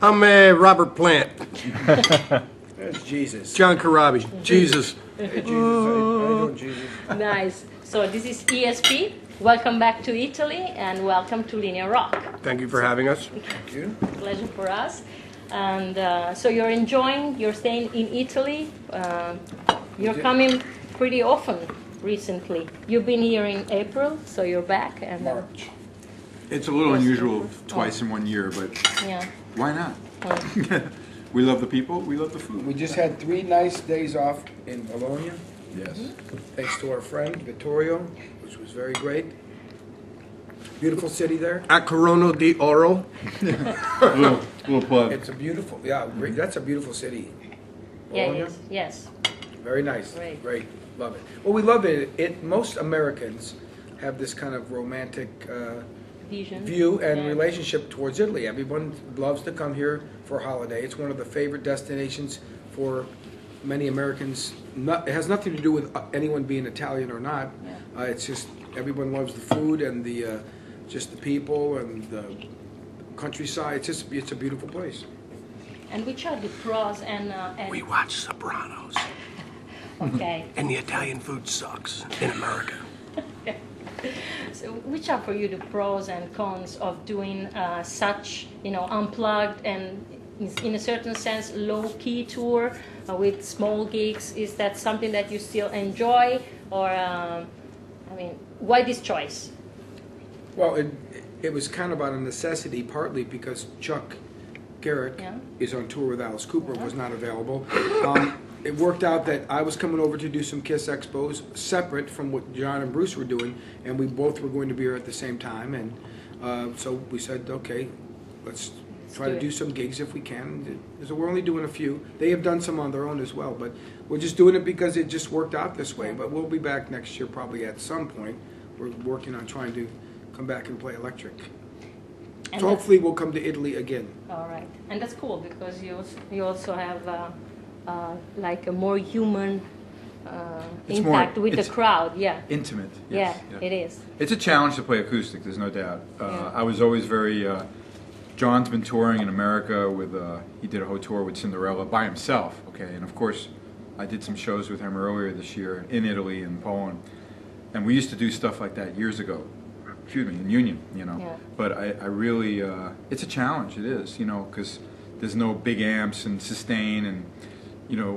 I'm Robert Plant. There's Jesus. John Karabi. Jesus. Hey, Jesus. How you doing, Jesus? Nice. So this is ESP. Welcome back to Italy and welcome to Linea Rock. Thank you for having us. Thank you. Pleasure for us. And so you're staying in Italy. You're coming pretty often recently. You've been here in April, so you're back. And March. It's a little unusual twice in 1 year, but yeah. why not? We love the people, we love the food. We just had 3 nice days off in Bologna, Yes. thanks to our friend Vittorio, which was very great. Beautiful city there. At Corona di Oro. little plug. It's a beautiful, yeah, great. That's a beautiful city. Yeah, Bologna, it is. Yes. very nice. Great. Great. Love it. Well, we love it. Most Americans have this kind of romantic Vision. view and Yeah. relationship towards Italy. Everyone loves to come here for a holiday. It's one of the favorite destinations for many Americans. It has nothing to do with anyone being Italian or not. Yeah. It's just everyone loves the food and the just the people and the countryside. It's a beautiful place. And which are the pros and We watch Sopranos. okay. And the Italian food sucks in America. So which are for you the pros and cons of doing such, unplugged and in a certain sense low-key tour with small gigs? Is that something that you still enjoy, or why this choice? Well, it was kind of out of necessity, partly because Chuck Garrick is on tour with Alice Cooper, was not available. It worked out that I was coming over to do some Kiss Expos separate from what John and Bruce were doing, and we both were going to be here at the same time. And so we said, okay, let's try to do some gigs if we can. So we're only doing a few. They have done some on their own as well, but we're just doing it because it just worked out this way. But we'll be back next year probably at some point. We're working on trying to come back and play electric. And So hopefully we'll come to Italy again. All right, and that's cool because you also have like a more human impact with the crowd. Yeah. Intimate. Yes. Yeah, it is. It's a challenge to play acoustic, there's no doubt. I was always very, John's been touring in America with, he did a whole tour with Cinderella by himself, okay, and of course I did some shows with him earlier this year in Italy and Poland, and we used to do stuff like that years ago. Excuse me, in Union, Yeah. But I really, it's a challenge, it is, because there's no big amps and sustain and,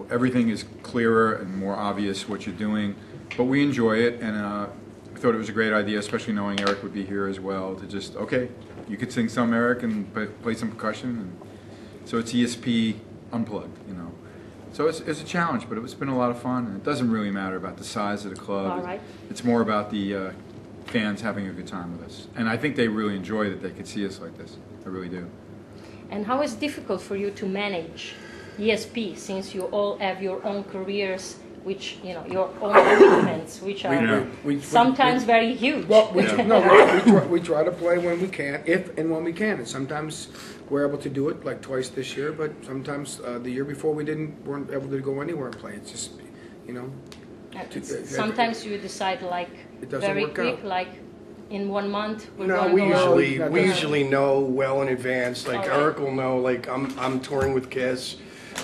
everything is clearer and more obvious what you're doing. But we enjoy it, and I thought it was a great idea, especially knowing Eric would be here as well, to just, okay, you could sing some, Eric, and play some percussion. And so it's ESP Unplugged, So it's a challenge, but it's been a lot of fun, and it doesn't really matter about the size of the club. All right. It's more about the fans having a good time with us. And I think they really enjoy that they could see us like this. I really do. And how is it difficult for you to manage ESP since you all have your own careers, which your own commitments, which are sometimes very huge? Well, we try to play when we can, if and when we can, and sometimes we're able to do it like twice this year, but sometimes the year before weren't able to go anywhere and play. It's just sometimes you decide like It doesn't very work quick, out. like in 1 month we're No, going we to go. usually know well in advance. Like All right. Eric will know, like I'm touring with Kiss,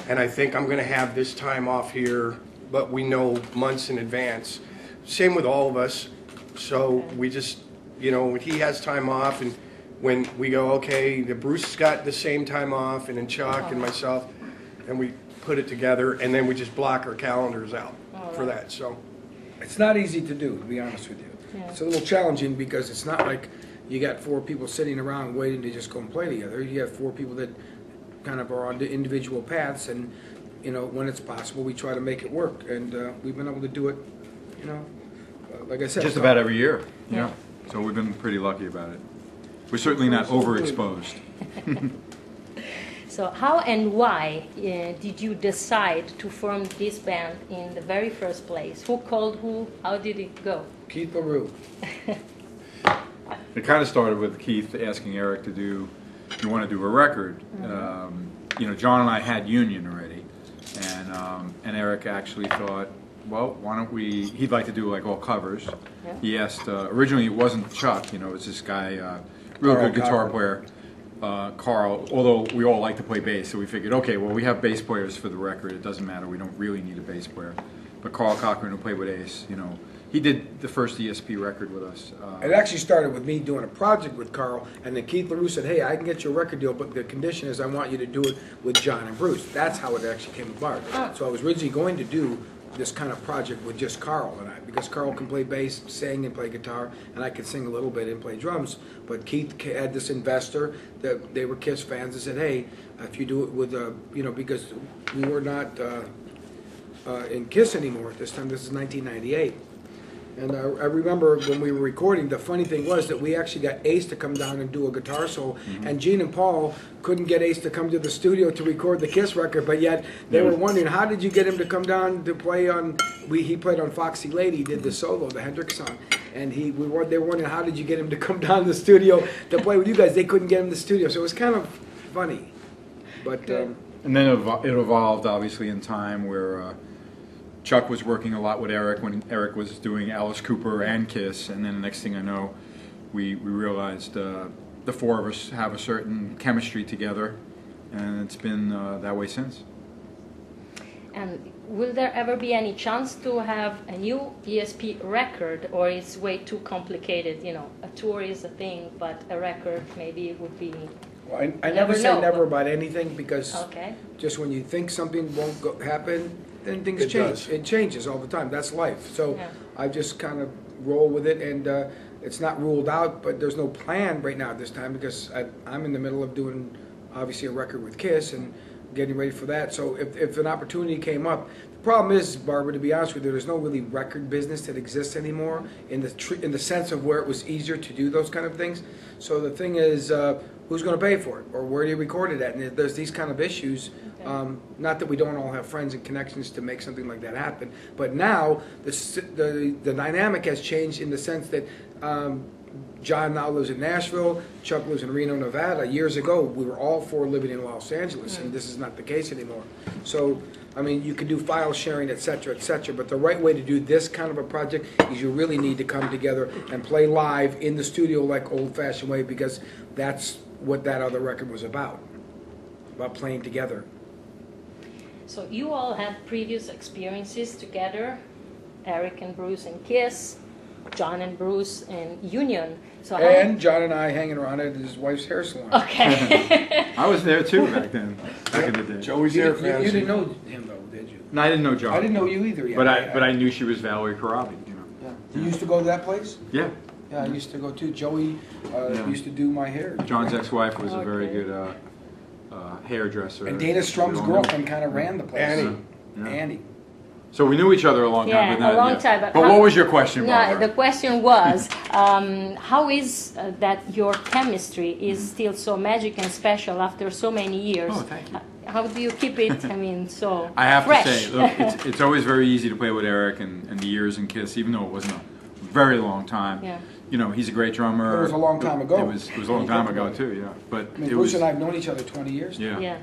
and I think I'm gonna have this time off here, but we know months in advance. Same with all of us. So we just, he has time off, and when we go, okay, the Bruce got the same time off, and then Chuck and myself, and we put it together, and then we just block our calendars out for that. So It's not easy to do, to be honest with you. Yeah. It's a little challenging because it's not like you got 4 people sitting around waiting to just go and play together. You have 4 people that kind of are on the individual paths, and when it's possible, we try to make it work. And we've been able to do it, like I said, Just about every year, So we've been pretty lucky about it. We're certainly not overexposed. So how and why did you decide to form this band in the very first place? Who called who? How did it go? Keith LaRue. It kind of started with Keith asking Eric to do want to do a record. John and I had Union already, and Eric actually thought, well, why don't we? He'd like to do like all covers. Yeah. He asked. Originally, it wasn't Chuck. It was this guy, real good guitar player. Carl, although we all like to play bass, so we figured, okay, well, we have bass players for the record. It doesn't matter. We don't really need a bass player. But Carl Cochran, who played with Ace, you know, he did the first ESP record with us. It actually started with me doing a project with Carl, and then Keith LaRue said, hey, I can get you a record deal, but the condition is I want you to do it with John and Bruce. That's how it actually came about. So I was originally going to do this kind of project with just Carl and I, because Carl can play bass, sing, and play guitar, and I could sing a little bit and play drums. But Keith had this investor that they were Kiss fans and said, hey, if you do it with, you know, because we were not in Kiss anymore at this time. This is 1998. And I remember when we were recording, the funny thing was that we actually got Ace to come down and do a guitar solo, and Gene and Paul couldn't get Ace to come to the studio to record the Kiss record, but yet they were wondering, how did you get him to come down to play on, he played on Foxy Lady, he did the solo, the Hendrix song, and they were wondering, how did you get him to come down to the studio to play with you guys? They couldn't get him to the studio, so it was kind of funny. But and then it evolved, obviously, in time where Chuck was working a lot with Eric when Eric was doing Alice Cooper and Kiss, and then the next thing I know, we realized the four of us have a certain chemistry together, and it's been that way since. And will there ever be any chance to have a new ESP record, or it's way too complicated? You know, a tour is a thing, but a record maybe would be... well, I never say never about anything, because just when you think something won't happen, then things change. It changes all the time. That's life. So I just kind of roll with it, and it's not ruled out, but there's no plan right now at this time, because I'm in the middle of doing, obviously, a record with Kiss and getting ready for that. So if an opportunity came up, the problem is, Barbara, to be honest with you, there's no really record business that exists anymore in the sense of where it was easier to do those kind of things. So the thing is, who's going to pay for it, or where do you record it at? And there's these kind of issues. Not that we don't all have friends and connections to make something like that happen, but now the dynamic has changed in the sense that John now lives in Nashville, Chuck lives in Reno, Nevada. Years ago, we were all four living in Los Angeles, and this is not the case anymore. So, I mean, you can do file sharing, et cetera, but the right way to do this kind of a project is you really need to come together and play live in the studio like old-fashioned way, because that's what that other record was about playing together. So you all had previous experiences together, Eric and Bruce in Kiss, John and Bruce in Union. So and John and I hanging around at his wife's hair salon. Okay. I was there too back then, back in the day. Joey's there, you didn't know him though, did you? No, I didn't know John. I didn't know you either yet. But I knew she was Valerie Karabi, you know. Yeah. You used to go to that place? Yeah. Yeah, I used to go too. Joey used to do my hair. John's ex-wife was a very good hairdresser. And Dana Strum's girlfriend kind of ran the place. Annie. Yeah. Annie. So we knew each other a long time. Yeah, a long time. But what was your question, Barbara? No, the question was, how is that your chemistry is still so magic and special after so many years? Oh, thank you. How do you keep it, I mean, so I have fresh? to say, look, it's always very easy to play with Eric and the years in Kiss, even though it wasn't a very long time. Yeah. You know, he's a great drummer. It was a long time ago. It was a long time ago, too, yeah. But I mean, Bruce and I have known each other 20 years. Yeah.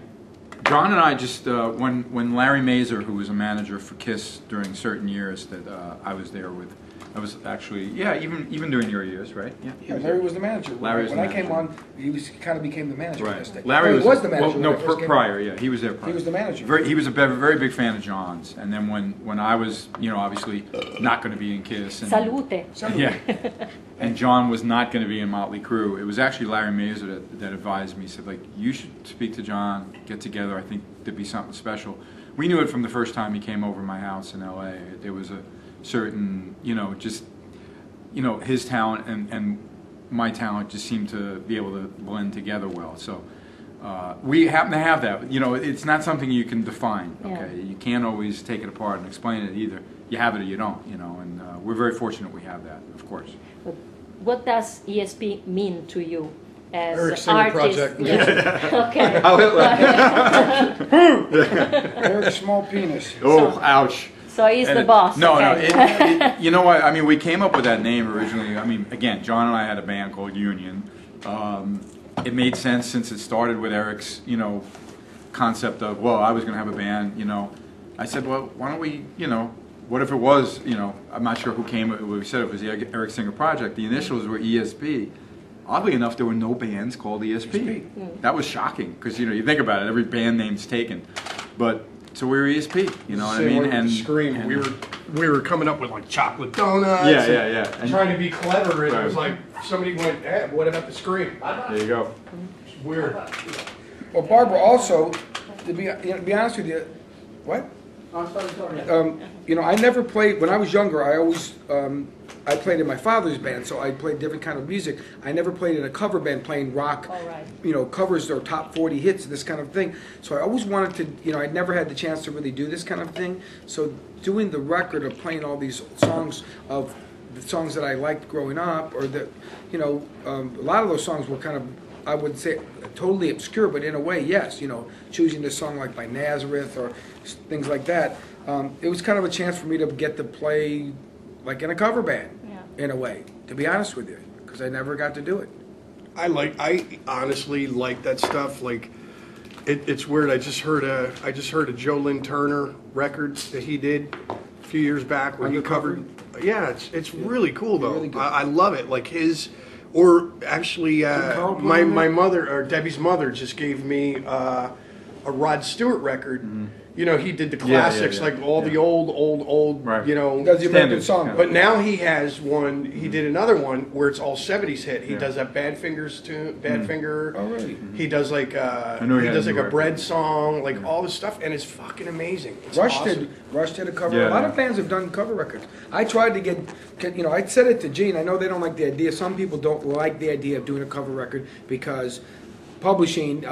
John and I just, when Larry Mazer, who was a manager for Kiss during certain years that I was there with, I was actually, even during your years, right? Yeah, Larry was the manager. Larry was when the I came manager. on, he became the manager. Right. Larry was the manager. Well, no, when I first came prior, on. yeah, he was there prior. He was the manager. He was a very big fan of John's, and then when I was, you know, obviously not going to be in Kiss. And, Salute. yeah. And John was not going to be in Motley Crue. It was actually Larry Mazer that advised me, said, like, you should speak to John, get together, I think there'd be something special. We knew it from the first time he came over my house in L.A. There was a certain, you know, just, you know, his talent and my talent just seemed to be able to blend together well. So we happen to have that. You know, it's not something you can define, okay? Yeah. You can't always take it apart and explain it either. You have it or you don't, you know, and we're very fortunate we have that, of course. What does ESP mean to you as Eric's an singer artist? project. Yeah. Okay. Eric's small penis. Oh, ouch. So he's the boss. No, okay. you know what? I mean, we came up with that name originally. I mean, again, John and I had a band called Union. It made sense since it started with Eric's, you know, concept of, well, I was going to have a band, you know. I said, well, why don't we, you know, what if it was, you know, I'm not sure who came, we said it was the Eric Singer Project. The initials were ESP. oddly enough, there were no bands called ESP. That was shocking because you think about it, every band name's taken, but so we were ESP. You know what I mean? And Scream, we were coming up with like chocolate donuts. Yeah. And trying to be clever, and it was like somebody went, "Hey, what about the Scream?" There you go. It's weird. Well, Barbara, also, to be honest with you, what? I never played, when I was younger, I always, I played in my father's band, so I played different kind of music. I never played in a cover band playing rock, covers or top 40 hits, this kind of thing. So I always wanted to, I'd never had the chance to really do this kind of thing. So doing the record of playing all these songs of the songs that I liked growing up, or that, a lot of those songs were kind of, I would say, totally obscure, but in a way, yes. Choosing this song like by Nazareth or things like that. It was kind of a chance for me to get to play like in a cover band, in a way, to be honest with you, because I never got to do it. I honestly like that stuff. Like, it's weird. I just heard a Joe Lynn Turner record that he did a few years back where he covered. Yeah, it's really cool though. Really I love it. Like his. Or actually, my mother, or Debbie's mother, just gave me a Rod Stewart record. He did the classics, like all the old, right. Does American song. But now he has one, he did another one where it's all 70s hit. He does that Badfinger's tune, Badfinger. Oh, really? He does like, a Bread song, like all this stuff, and it's fucking amazing. It's awesome. Rush did a cover. A lot of bands have done cover records. I tried to get, I said it to Gene. I know they don't like the idea. Some people don't like the idea of doing a cover record because publishing,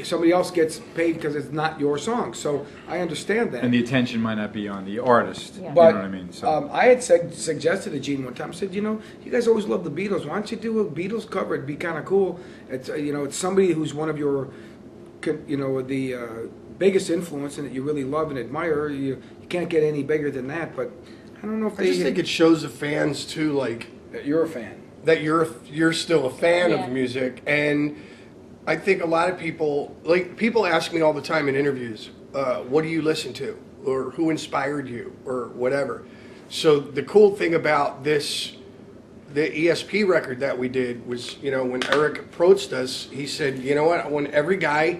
somebody else gets paid because it's not your song. So I understand that. And the attention might not be on the artist. But, you know what I mean? So. I had suggested to Gene one time, I said, you guys always love the Beatles. Why don't you do a Beatles cover? It'd be kind of cool. It's, it's somebody who's one of your, the biggest influence and that you really love and admire. You can't get any bigger than that. But I don't know if I just think it shows the fans too, like that you're a fan. That you're still a fan of music, and I think a lot of people ask me all the time in interviews, what do you listen to, or who inspired you, or whatever. So the cool thing about the ESP record that we did was, when Eric approached us, he said, you know what, I want every guy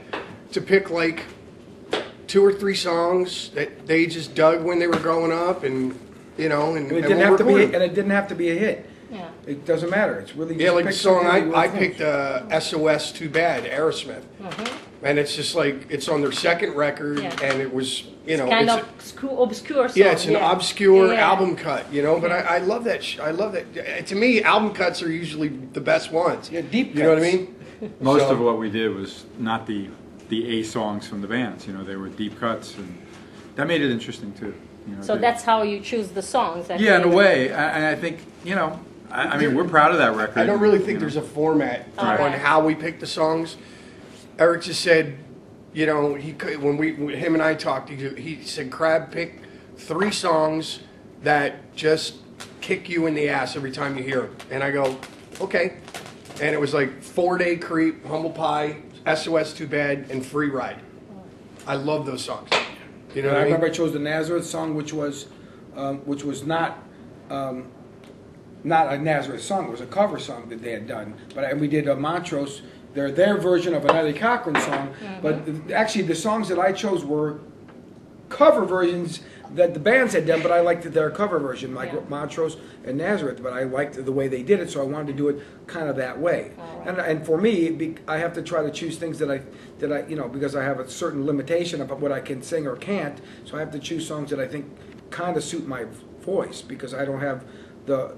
to pick like 2 or 3 songs that they just dug when they were growing up, and and it didn't have to be, and it didn't have to be a hit. Yeah. It doesn't matter. It's really just like the song I picked, SOS Too Bad, Aerosmith, and it's just like it's on their second record, and it was it's kind of obscure song. Yeah, it's an obscure album cut, But I love that. I love that. To me, album cuts are usually the best ones. Yeah, deep cuts. You know what I mean? Most of what we did was not the A songs from the bands. They were deep cuts, and that made it interesting too. So that's how you choose the songs. In a way, and I think I mean, we're proud of that record. I don't really think there's a format on how we pick the songs. Eric just said, when him and I talked, he said, Crab, pick 3 songs that just kick you in the ass every time you hear them. And I go, okay. And it was like 4-Day Creep, Humble Pie, SOS Too Bad, and Free Ride. I love those songs. You know what I mean? remember I chose the Nazareth song, which was not a Nazareth song. It was a cover song that they had done. And we did a Montrose, their version of an Eddie Cochran song. But actually, the songs that I chose were cover versions that the bands had done, but I liked their cover version, like Montrose and Nazareth. But I liked the way they did it, so I wanted to do it kind of that way. And for me, I have to try to choose things that I because I have a certain limitation about what I can sing or can't. So I have to choose songs that I think kind of suit my voice, because I don't have the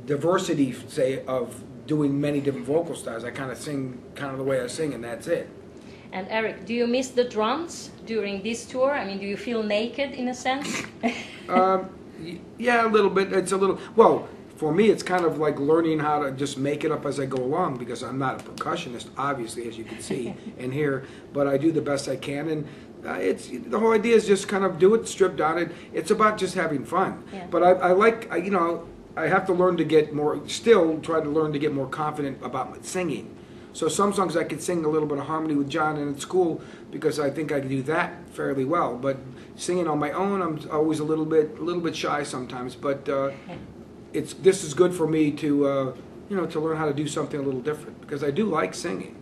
diversity, say, of doing many different vocal styles. I kind of sing kind of the way I sing, and that's it. And Eric, do you miss the drums during this tour? I mean, do you feel naked in a sense? Yeah, a little bit. It's a little, well, for me, it's kind of like learning how to just make it up as I go along, because I'm not a percussionist, obviously, as you can see and hear, but I do the best I can. And it's the whole idea is just kind of do it, strip down. It's about just having fun. Yeah. But I have to learn to get more, still try to learn to get more confident about my singing. So some songs I could sing a little bit of harmony with John, and it's cool because I think I can do that fairly well. But singing on my own, I'm always a little bit shy sometimes. But this is good for me to to learn how to do something a little different, because I do like singing.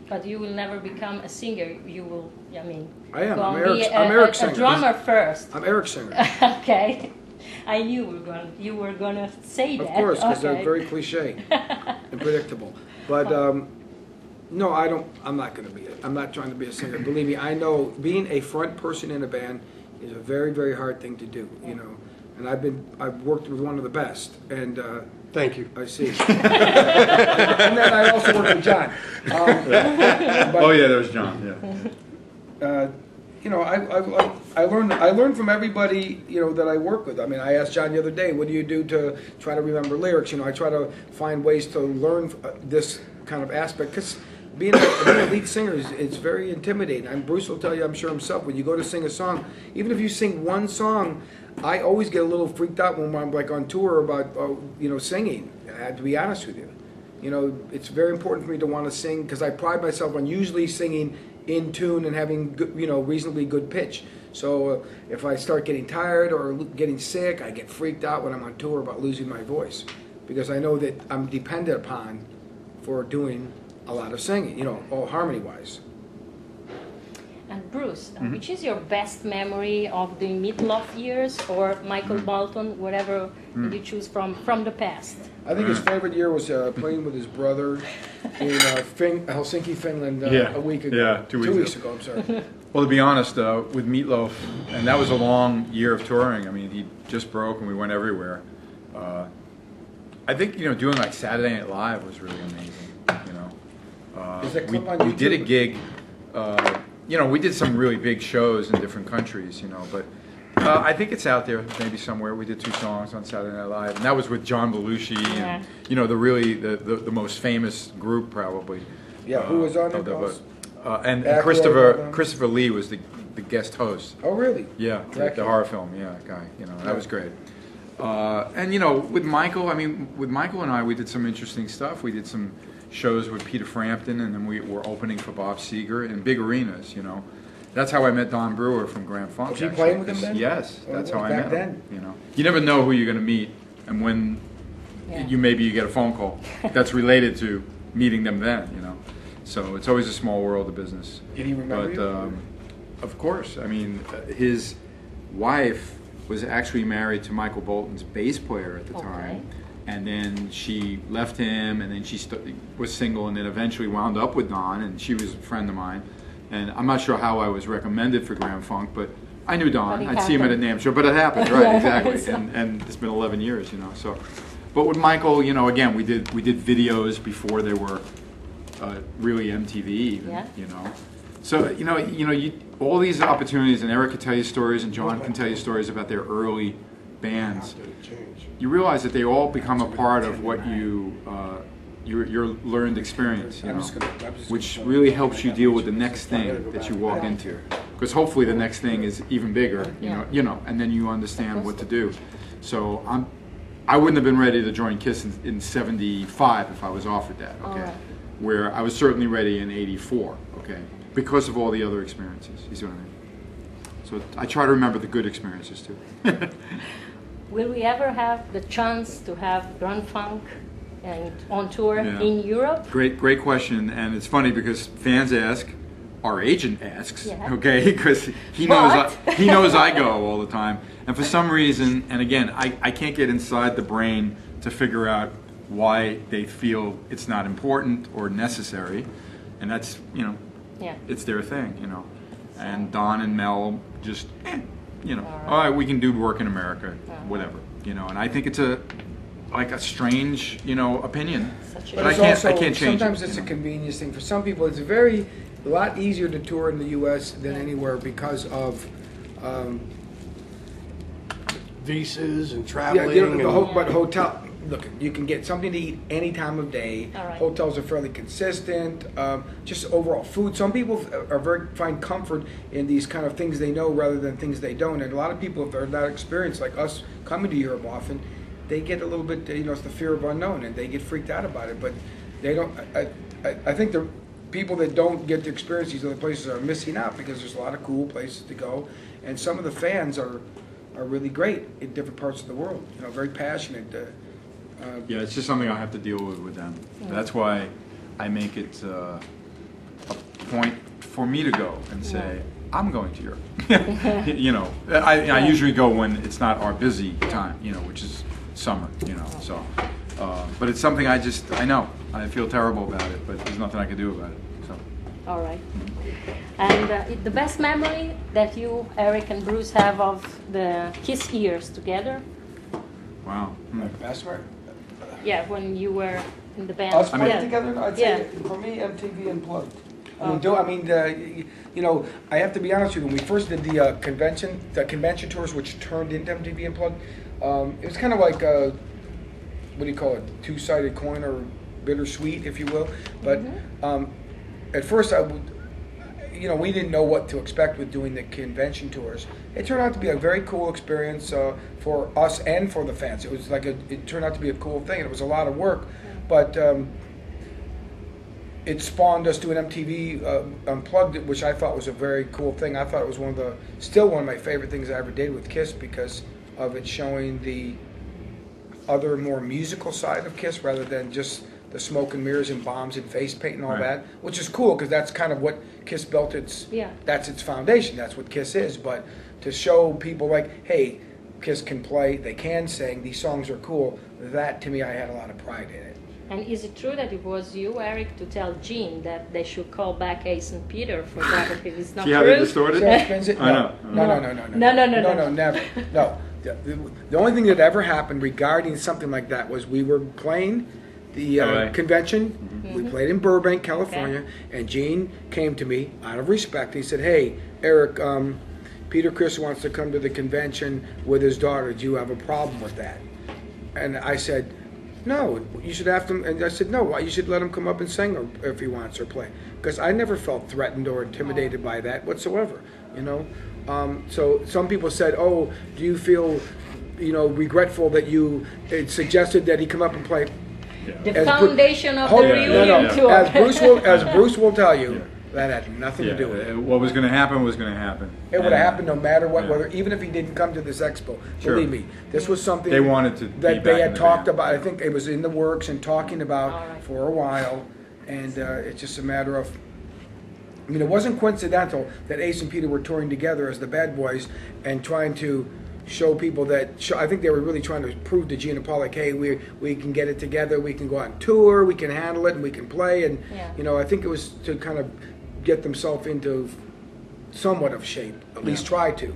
But you will never become a singer. You will, I mean, I am. go I'm and be Eric a Singer. drummer first. I'm Eric Singer. Okay. I knew you were gonna say that. Of course, because okay. they're very cliche and predictable. But no, I don't. I'm not going to be it. I'm not trying to be a singer. Believe me, I know being a front person in a band is a very, very hard thing to do. And I've worked with one of the best. And Thank you. I see. And then I also worked with John. Oh yeah, there's John. Yeah. I learned from everybody, that I work with. I mean, I asked John the other day, what do you do to try to remember lyrics? I try to find ways to learn this kind of aspect, because being a lead singer is very intimidating. And Bruce will tell you, I'm sure himself, when you go to sing a song, even if you sing one song, I always get a little freaked out when I'm like on tour about singing. I have to be honest with you. It's very important for me to want to sing, because I pride myself on usually singing in tune and having good, reasonably good pitch. So if I start getting tired or getting sick, I get freaked out when I'm on tour about losing my voice, because I know that I'm dependent upon for doing a lot of singing, all harmony-wise. And Bruce, which is your best memory of the Meatloaf years, or Michael Bolton, whatever you choose from the past? I think his favorite year was playing with his brother in Helsinki, Finland, a week ago. Yeah, 2 weeks ago. I'm sorry. Well, to be honest, with Meatloaf, and that was a long year of touring. I mean, he just broke and we went everywhere. I think, doing like Saturday Night Live was really amazing, Is that we clip on did a YouTube? gig, we did some really big shows in different countries, but I think it's out there maybe somewhere. We did 2 songs on Saturday Night Live, and that was with John Belushi and, the most famous group probably. Yeah, who was on it? And Actor, Christopher Lee was the guest host. Oh, really? Yeah, the horror film. Yeah, that guy. That was great. And with Michael, with Michael and I, we did some interesting stuff. We did some shows with Peter Frampton, and then we were opening for Bob Seger in big arenas. That's how I met Don Brewer from Grand Funk. Was he actually, playing with him then? Yes, that's how I back met him. then? You never know who you're going to meet, and when you get a phone call that's related to meeting them then. So it's always a small world of business. Did he remember you? Of course. His wife was actually married to Michael Bolton's bass player at the time, and then she left him, and then she was single, and then eventually wound up with Don, and she was a friend of mine. And I'm not sure how I was recommended for Grand Funk, but I knew Don. I'd see him at a NAMM show, but it happened, right? Exactly. And it's been 11 years, So, but with Michael, again, we did videos before they were really MTV, even, So all these opportunities, and Eric can tell you stories, and John can tell you stories about their early bands. You realize that they all become a part of what your learned experience, which really helps you deal with the next thing that you walk into. Because hopefully the next thing is even bigger, and then you understand what to do. So I wouldn't have been ready to join KISS in '75 if I was offered that. Okay. Where I was certainly ready in '84, okay, because of all the other experiences. You see what I mean? So I try to remember the good experiences too. Will we ever have the chance to have Grand Funk and on tour in Europe? Great question, and it's funny because fans ask, our agent asks, okay, because he knows I go all the time, and for some reason, and again, I can't get inside the brain to figure out why they feel it's not important or necessary, and that's it's their thing, and Don and Mel just all right, we can do work in America, whatever, and I think it's a strange opinion, but I can't change sometimes it. It's a convenience thing for some people. It's a lot easier to tour in the U.S. than anywhere because of visas and traveling. But hotel. Look, you can get something to eat any time of day. Hotels are fairly consistent. Just overall food. Some people find comfort in these kind of things they know rather than things they don't. And a lot of people, if they're not experienced like us coming to Europe often, they get a little bit, it's the fear of unknown, and they get freaked out about it. But they don't. I think the people that don't get to experience these other places are missing out, because there's a lot of cool places to go, and some of the fans are really great in different parts of the world. Very passionate. Yeah, it's just something I have to deal with them. That's why I make it a point for me to go and say, I'm going to Europe. You know, I usually go when it's not our busy time, you know, which is summer, you know, so. But it's something I know. I feel terrible about it, but there's nothing I can do about it, so. All right. And the best memory that you, Eric and Bruce, have of the Kiss years together? Wow. Best part? Yeah, when you were in the band. Us playing Yeah. together? I'd Yeah. say, for me, MTV Unplugged. You know, I have to be honest with you, when we first did the convention tours, which turned into MTV Unplugged, it was kind of like, what do you call it, two-sided coin or bittersweet, if you will. But at first, we didn't know what to expect with doing the convention tours. It turned out to be a very cool experience for us and for the fans. It was like it turned out to be a cool thing, and it was a lot of work, but it spawned us doing MTV Unplugged, which I thought was a very cool thing. I thought it was still one of my favorite things I ever did with Kiss because of it showing the other more musical side of Kiss rather than just the smoke and mirrors and bombs and face paint and all that, which is cool because that's kind of what Kiss built that's its foundation. That's what Kiss is. But to show people like, hey, Kiss can play, they can sing, these songs are cool, that to me I had a lot of pride in it. And is it true that it was you, Eric, to tell Gene that they should call back Ace and Peter for that if it's not See true? how they distorted it? I know. No, never. No. The only thing that ever happened regarding something like that was we were playing the convention. We played in Burbank, California, and Gene came to me out of respect. He said, "Hey, Eric, Peter Criss wants to come to the convention with his daughter. Do you have a problem with that?" And I said, "No, you should have him." And I said, "No, you should let him come up and sing if he wants or play." Because I never felt threatened or intimidated by that whatsoever, you know. So some people said, "Oh, do you feel, regretful that you suggested that he come up and play?" The foundation of the reunion tour. As Bruce will tell you, that had nothing to do with it. What was going to happen was going to happen. It would have happened no matter what, whether even if he didn't come to this expo. Believe me, this was something they wanted to that they had talked about. I think it was in the works and talking about for a while, and it's just a matter of. I mean, it wasn't coincidental that Ace and Peter were touring together as the Bad Boys and trying to show people that. I think they were really trying to prove to Gene and Paul, like, hey, we can get it together, we can go on tour, we can handle it, and we can play. And I think it was to kind of get themselves into somewhat of shape, at least try to.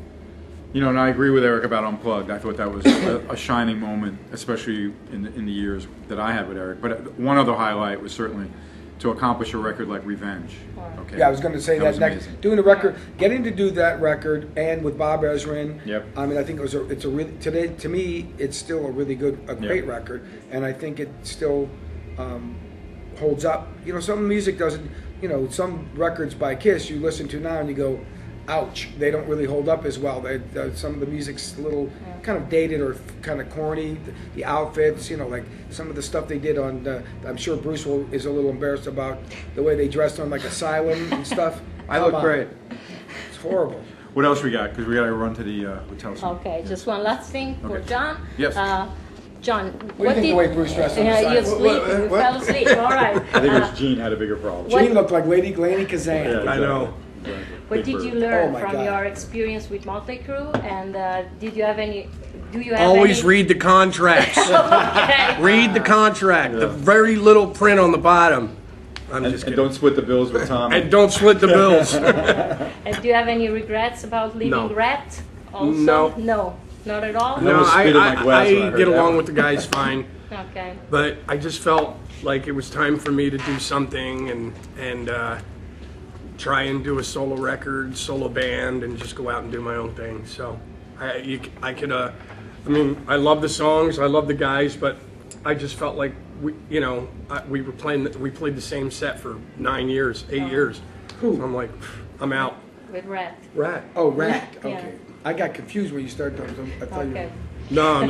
And I agree with Eric about Unplugged. I thought that was a shining moment, especially in the years that I had with Eric. But one other highlight was certainly to accomplish a record like Revenge. Okay. Yeah, I was going to say that next. Doing a record, getting to do that record, and with Bob Ezrin. Yep. I mean, I think it's a really, today to me, it's still a really great record, and I think it still holds up. Some music doesn't. Some records by Kiss you listen to now and you go, ouch, they don't really hold up as well. Some of the music's a little kind of dated or kind of corny. The outfits, like some of the stuff they did on, I'm sure Bruce is a little embarrassed about the way they dressed on like Asylum and stuff. I look great. It's horrible. What else we got? Because we got to run to the hotel soon. Okay, just one last thing for John. Yes. John, what do you think the way Bruce dressed on the side? You fell asleep. All right. I think it was Gene had a bigger problem. Gene looked like Lady Kazan. Yeah, exactly. I know. Exactly. What did you learn from God. your experience with Motley Crue? And did you have any? Do you have Always any? read the contracts. Okay. Read the contract. The very little print on the bottom. I'm just And kidding. don't split the bills with Tom. And don't split the bills. And do you have any regrets about leaving No. Rat? Also? No. No, not at all. No, was spit in my glass when I I heard get that along one. with the guys fine. Okay. But I just felt like it was time for me to do something and try and do a solo record, solo band, and just go out and do my own thing. So I could, I love the songs, I love the guys, but I just felt like we played the same set for 8 years. So I'm like, I'm out. With Rat. Rat. Oh, Rat. Yeah. Okay. I got confused when you started talking. I thought Okay. No.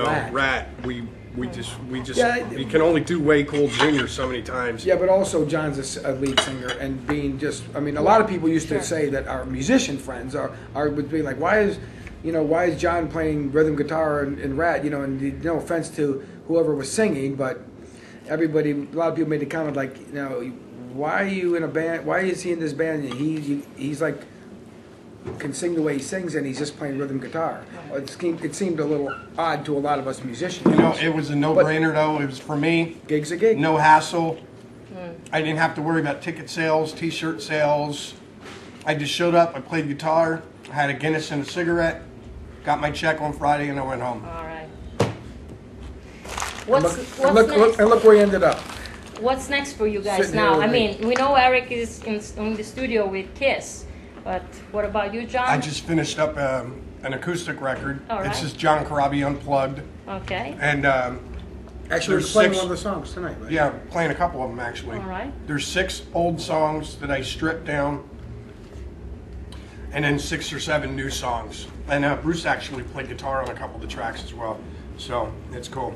Rat. Rat. We just Yeah, you can only do Way Cool Jr. so many times. Yeah, but also John's a lead singer, and being just, a lot of people used to say that our musician friends would be like, why is John playing rhythm guitar and Rat, and no offense to whoever was singing, but a lot of people made the comment like, you know, why are you in a band? Why is he in this band? And he's like, can sing the way he sings, and he's just playing rhythm guitar. It seemed a little odd to a lot of us musicians. You know, it was a no-brainer though. It was for me. Gig's a gig. No hassle. I didn't have to worry about ticket sales, T-shirt sales. I just showed up. I played guitar. I had a Guinness and a cigarette. Got my check on Friday, and I went home. All right. And look where he ended up. What's next for you guys Sitting now? here I with mean, we know Eric is in the studio with Kiss, but what about you, John? I just finished up an acoustic record. All right. It's just John Corabi Unplugged. Okay. And Actually, we're there's playing 6 one of the songs tonight, right? Yeah, playing a couple of them actually. All right. There's 6 old songs that I stripped down, and then 6 or 7 new songs. And Bruce actually played guitar on a couple of the tracks as well, so it's cool.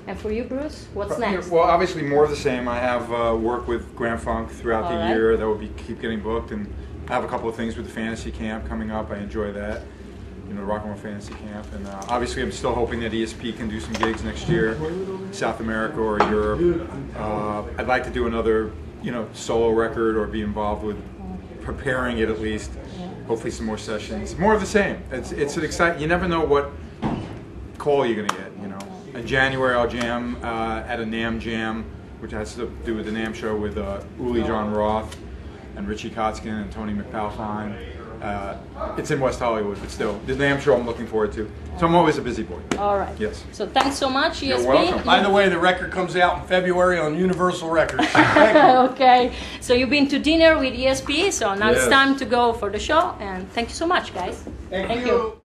And for you, Bruce, what's next? Well, obviously more of the same. I have work with Grand Funk throughout the year that will keep getting booked, and I have a couple of things with the Fantasy Camp coming up. I enjoy that. You know, Rock and Roll Fantasy Camp, and obviously I'm still hoping that ESP can do some gigs next year, South America or Europe. I'd like to do another, you know, solo record or be involved with preparing it at least. Hopefully some more sessions. More of the same. It's an exciting. You never know what call you're gonna get. You know, in January I'll jam at a NAMM jam, which has to do with the NAMM show with Uli John Roth and Richie Kotzkin and Tony McPalfine. It's in West Hollywood, but still, the NAMM show I'm looking forward to. So I'm always a busy boy. All right. Yes. So thanks so much, ESP. You're welcome. By the way, the record comes out in February on Universal Records. Thank you. Okay. So you've been to dinner with ESP, so now it's Yes. time to go for the show. And thank you so much, guys. Thank you.